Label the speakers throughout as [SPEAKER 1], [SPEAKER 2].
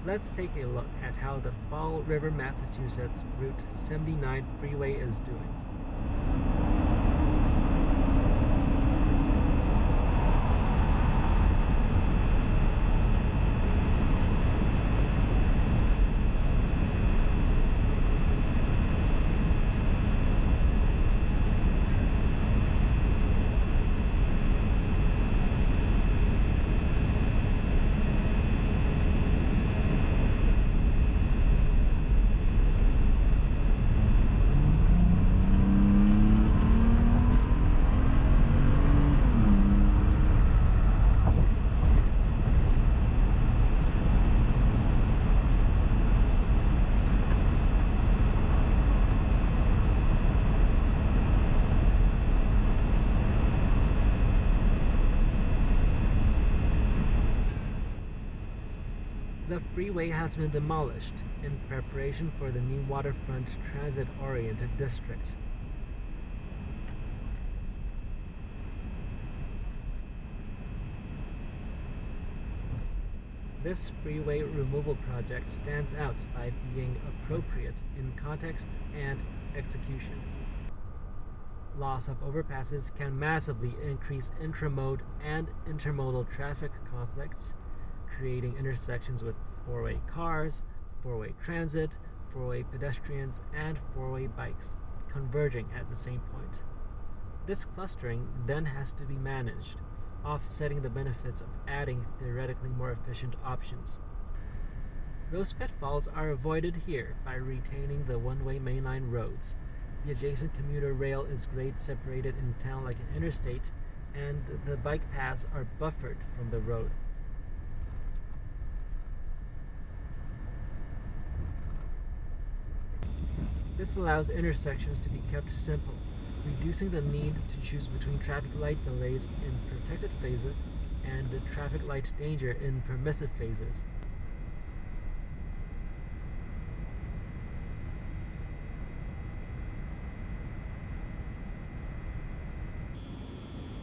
[SPEAKER 1] Let's take a look at how the Fall River, Massachusetts Route 79 freeway is doing. The freeway has been demolished in preparation for the new waterfront transit-oriented district. This freeway removal project stands out by being appropriate in context and execution. Loss of overpasses can massively increase intramode and intermodal traffic conflicts, creating intersections with four-way cars, four-way transit, four-way pedestrians, and four-way bikes, converging at the same point. This clustering then has to be managed, offsetting the benefits of adding theoretically more efficient options. Those pitfalls are avoided here by retaining the one-way mainline roads. The adjacent commuter rail is grade separated in town like an interstate, and the bike paths are buffered from the road. This allows intersections to be kept simple, reducing the need to choose between traffic light delays in protected phases and traffic light danger in permissive phases.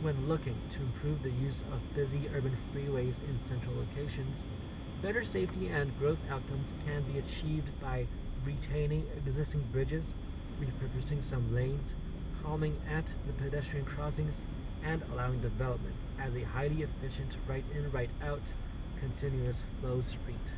[SPEAKER 1] When looking to improve the use of busy urban freeways in central locations, better safety and growth outcomes can be achieved by retaining existing bridges, repurposing some lanes, calming at the pedestrian crossings, and allowing development as a highly efficient right-in, right-out continuous flow street.